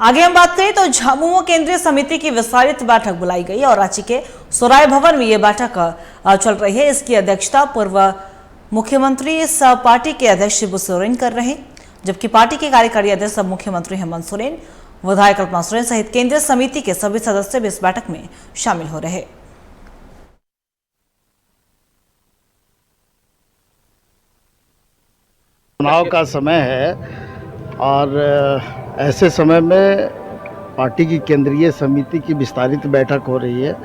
आगे हम बात करें तो झामुमो केंद्रीय समिति की विस्तारित बैठक बुलाई गई और रांची के सोराय भवन में ये बैठक चल रही है। इसकी अध्यक्षता पूर्व मुख्यमंत्री पार्टी के अध्यक्ष शिबू सोरेन कर रहे हैं, जबकि पार्टी के कार्यकारी अध्यक्ष मुख्यमंत्री हेमंत सोरेन, विधायक कल्पना सोरेन सहित केंद्रीय समिति के सभी सदस्य भी इस बैठक में शामिल हो रहे। चुनाव का समय है और ऐसे समय में पार्टी की केंद्रीय समिति की विस्तारित बैठक हो रही है।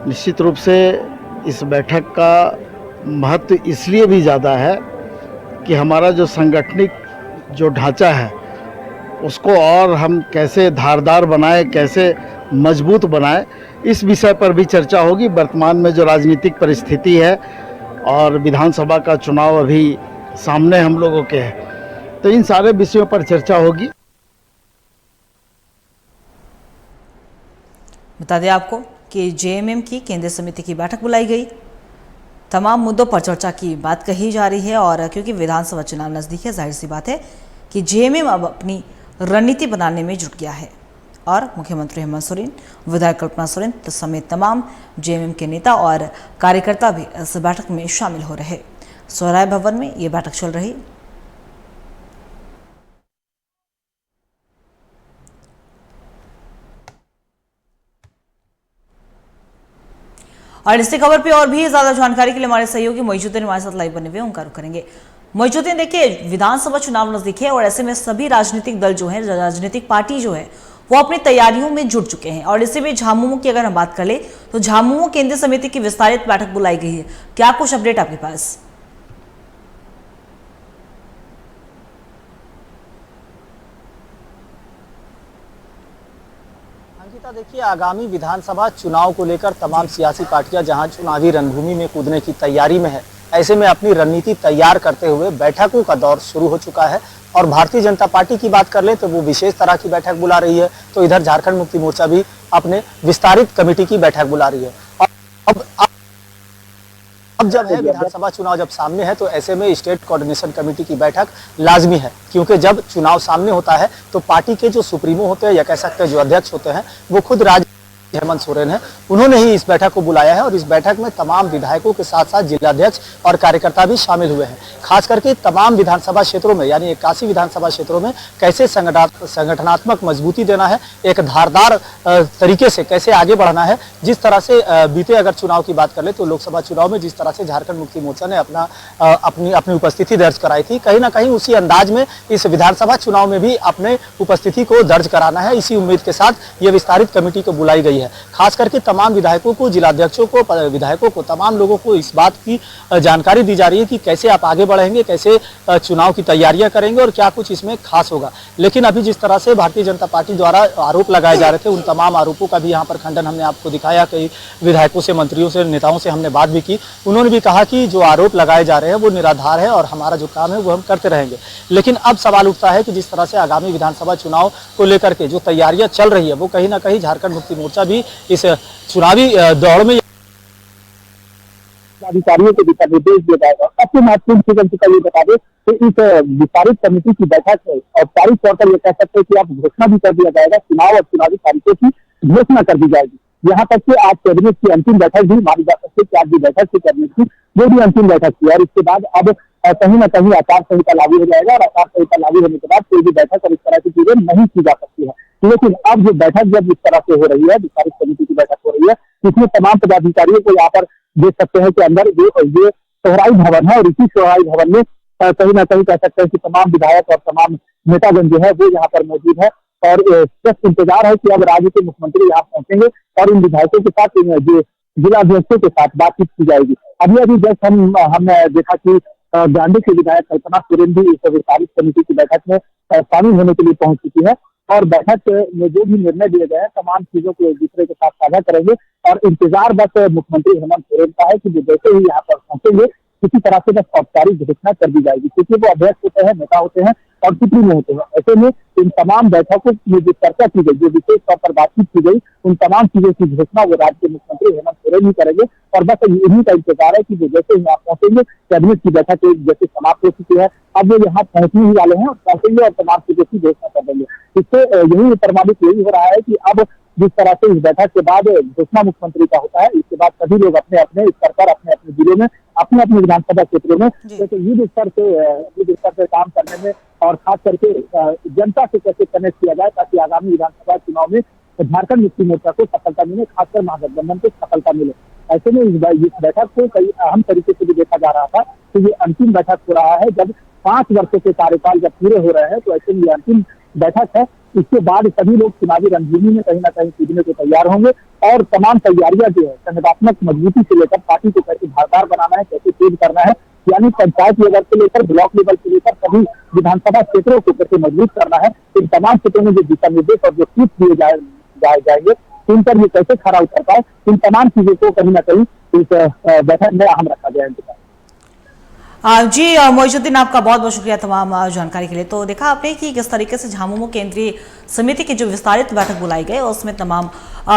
निश्चित रूप से इस बैठक का महत्व इसलिए भी ज़्यादा है कि हमारा जो सांगठनिक जो ढांचा है उसको और हम कैसे धारदार बनाएं, कैसे मजबूत बनाएं, इस विषय पर भी चर्चा होगी। वर्तमान में जो राजनीतिक परिस्थिति है और विधानसभा का चुनाव अभी सामने हम लोगों के हैं, तो इन सारे विषयों पर चर्चा होगी। बता दें आपको कि जेएमएम की केंद्रीय समिति की बैठक बुलाई गई। तमाम मुद्दों पर चर्चा की बात कही जा रही है और क्योंकि विधानसभा चुनाव नजदीक है, जाहिर सी बात है कि जेएमएम अब अपनी रणनीति बनाने में जुट गया है और मुख्यमंत्री हेमंत सोरेन, विधायक कल्पना सोरेन समेत तमाम जेएमएम के नेता और कार्यकर्ता भी इस बैठक में शामिल हो रहे। सोराय भवन में ये बैठक चल रही। और इसी खबर पे और भी ज्यादा जानकारी के लिए हमारे सहयोगी मोइजुद्दीन हमारे साथ लाइव बने हुए उनका रुख करेंगे। मोइजुद्दीन, देखिए विधानसभा चुनाव नजदीक है और ऐसे में सभी राजनीतिक दल जो है, राजनीतिक पार्टी जो है, वो अपनी तैयारियों में जुट चुके हैं और इसी में झामुमो की अगर हम बात कर ले तो झामुमो केंद्रीय समिति की विस्तारित बैठक बुलाई गई है। क्या कुछ अपडेट आपके पास? देखिए, आगामी विधानसभा चुनाव को लेकर तमाम सियासी पार्टियां जहां चुनावी रणभूमि में कूदने की तैयारी में है, ऐसे में अपनी रणनीति तैयार करते हुए बैठकों का दौर शुरू हो चुका है। और भारतीय जनता पार्टी की बात कर ले तो वो विशेष तरह की बैठक बुला रही है, तो इधर झारखंड मुक्ति मोर्चा भी अपने विस्तारित कमेटी की बैठक बुला रही है। और अब जब है विधानसभा चुनाव जब सामने है, तो ऐसे में स्टेट कोऑर्डिनेशन कमेटी की बैठक लाजमी है, क्योंकि जब चुनाव सामने होता है तो पार्टी के जो सुप्रीमो होते हैं या कह सकते हैं जो अध्यक्ष होते हैं, वो खुद हेमंत सोरेन है, उन्होंने ही इस बैठक को बुलाया है। और इस बैठक में तमाम विधायकों के साथ साथ जिलाध्यक्ष और कार्यकर्ता भी शामिल हुए हैं। खास करके तमाम विधानसभा क्षेत्रों में, यानी 81 विधानसभा क्षेत्रों में कैसे संगठनात्मक मजबूती देना है, एक धारदार तरीके से कैसे आगे बढ़ना है। जिस तरह से बीते अगर चुनाव की बात कर ले तो लोकसभा चुनाव में जिस तरह से झारखंड मुक्ति मोर्चा ने अपनी उपस्थिति दर्ज कराई थी, कहीं ना कहीं उसी अंदाज में इस विधानसभा चुनाव में भी अपने उपस्थिति को दर्ज कराना है। इसी उम्मीद के साथ ये विस्तारित कमेटी को बुलाई गई है। खास करके तमाम विधायकों को, जिलाध्यक्षों को, विधायकों को, तमाम लोगों को इस बात की जानकारी दी जा रही है कि कैसे आप आगे बढ़ेंगे, कैसे चुनाव की तैयारियां करेंगे और क्या कुछ इसमें खास होगा। लेकिन अभी जिस तरह से भारतीय जनता पार्टी द्वारा आरोप लगाए जा रहे थे, उन तमाम आरोपों का भी यहाँ पर खंडन हमने आपको दिखाया। कई विधायकों से, मंत्रियों से, नेताओं से हमने बात भी की। उन्होंने भी कहा कि जो आरोप लगाए जा रहे हैं वो निराधार है और हमारा जो काम है वो हम करते रहेंगे। लेकिन अब सवाल उठता है कि जिस तरह से आगामी विधानसभा चुनाव को लेकर के जो तैयारियां चल रही है, वो कहीं ना कहीं झारखंड मुक्ति मोर्चा भी इस चुनावी दौड़ में अधिकारियों को दिशा निर्देश दिया जाएगा। सबसे महत्वपूर्ण चीज का ये बता दें तो इस विस्तारित समिति की बैठक है औपचारिक तौर पर यह कह सकते हैं कि आप घोषणा भी कर दिया जाएगा, चुनाव और चुनावी तारीखों की घोषणा कर दी जाएगी। यहाँ तक कि आज कैबिनेट की अंतिम बैठक भी मानी जा सकती है कि आज भी बैठक की कैबिनेट की वो भी अंतिम बैठक थी और इसके बाद अब कहीं ना कहीं आचार संहिता लागू हो जाएगा और आचार संहिता लागू होने के बाद कोई भी बैठक और इस तरह की चीजें नहीं की जा सकती है। लेकिन अब जो बैठक जब इस तरह से हो रही है, विस्तारित समिति की बैठक हो रही है, इसमें तमाम पदाधिकारियों को यहाँ पर देख सकते हैं कि अंदर ये सोहराई भवन है और इसी सोहराई भवन में कहीं ना कहीं कह सकते हैं कि तमाम विधायक और तमाम नेतागण जो है वो यहाँ पर मौजूद है और बस इंतजार है कि अब राज्य के मुख्यमंत्री यहाँ पहुंचेंगे और इन विधायकों के साथ जो जिलाध्यक्षों के साथ बातचीत की जाएगी। अभी जस्ट हमने देखा कि गांधी के विधायक कल्पना सोरेन भी इस विस्तारित समिति की बैठक में शामिल होने के लिए पहुंच चुकी है और बैठक में जो भी निर्णय दिए गए हैं तमाम चीजों को एक दूसरे के साथ साझा करेंगे और इंतजार बस मुख्यमंत्री हेमंत सोरेन का है कि जो जैसे ही यहाँ पर पहुंचेंगे किसी तरह से बस औपचारिक घोषणा कर दी जाएगी, क्योंकि वो अध्यक्ष होते हैं, नेता होते हैं और सुप्रीमो होते हैं। ऐसे में इन तमाम बैठकों में जो चर्चा की गई, जो विशेष तौर पर बातचीत की गई, उन तमाम चीजों की घोषणा वो राज्य के मुख्यमंत्री हेमंत सोरेन ही करेंगे और बस इन्हीं का इंतजार है कि वो जैसे यहाँ पहुंचेंगे, कैबिनेट की बैठक जैसे समाप्त हो चुकी है, अब वो यहाँ पहुंचने ही वाले हैं और पहुंचेंगे और तमाम चीजों की घोषणा कर देंगे। इससे यही प्रमाणित यही हो रहा है कि अब जिस तरह से इस बैठक के बाद घोषणा मुख्यमंत्री का होता है, इसके बाद सभी लोग अपने अपने स्तर पर अपने अपने जिलों में अपने अपने विधानसभा क्षेत्रों में तो युद्ध स्तर से काम करने में और खास करके जनता से कैसे कनेक्ट किया जाए ताकि आगामी विधानसभा चुनाव में झारखंड मुक्ति मोर्चा को सफलता मिले, खासकर महागठबंधन को सफलता मिले। ऐसे में इस बैठक को कई अहम तरीके से भी देखा जा रहा था कि ये अंतिम बैठक हो रहा है। जब 5 वर्षों के कार्यकाल जब पूरे हो रहे हैं तो ऐसे में ये अंतिम बैठक है। इसके बाद सभी लोग चुनावी रणभूमि में कहीं ना कहीं कूदने को तैयार होंगे और तमाम तैयारियां जो है संगठनात्मक मजबूती से लेकर पार्टी को कैसे धारदार बनाना है, कैसे तेज करना है, यानी पंचायत लेवल से लेकर ब्लॉक लेवल से लेकर सभी विधानसभा क्षेत्रों को कैसे मजबूत करना है, इन तमाम क्षेत्रों में जो दिशा निर्देश और जो सीट दिए जाएंगे इन पर ये कैसे खरा उतरता है, इन तमाम चीजों को कहीं ना कहीं इस बैठक में अहम रखा गया है। जी मोइजुद्दीन, आपका बहुत बहुत शुक्रिया तमाम जानकारी के लिए। तो देखा आपने कि किस तरीके से झामुमो केंद्रीय समिति की जो विस्तारित बैठक बुलाई गई उसमें तमाम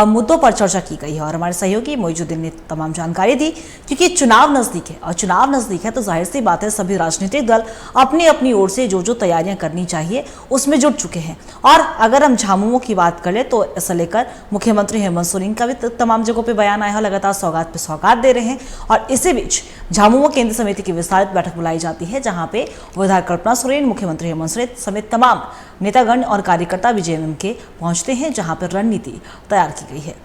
मुद्दों पर चर्चा की गई है और हमारे सहयोगी मोइजुद्दीन ने तमाम जानकारी दी। क्योंकि चुनाव नजदीक है और चुनाव नजदीक है तो जाहिर सी बात है सभी राजनीतिक दल अपनी अपनी ओर से जो जो तैयारियां करनी चाहिए उसमें जुट चुके हैं। और अगर हम झामुमो की बात करें तो इसे लेकर मुख्यमंत्री हेमंत सोरेन का भी तमाम जगहों पर बयान आया है, लगातार सौगात पे सौगात दे रहे हैं। और इसी बीच झामुमो केंद्रीय समिति की विस्तारित बैठक बुलाई जाती है जहां पे विधायक कल्पना सोरेन, मुख्यमंत्री हेमंत सोरेन समेत तमाम नेतागण और कार्यकर्ता भी जेएमएम के पहुंचते हैं जहां पर रणनीति तैयार की गई है।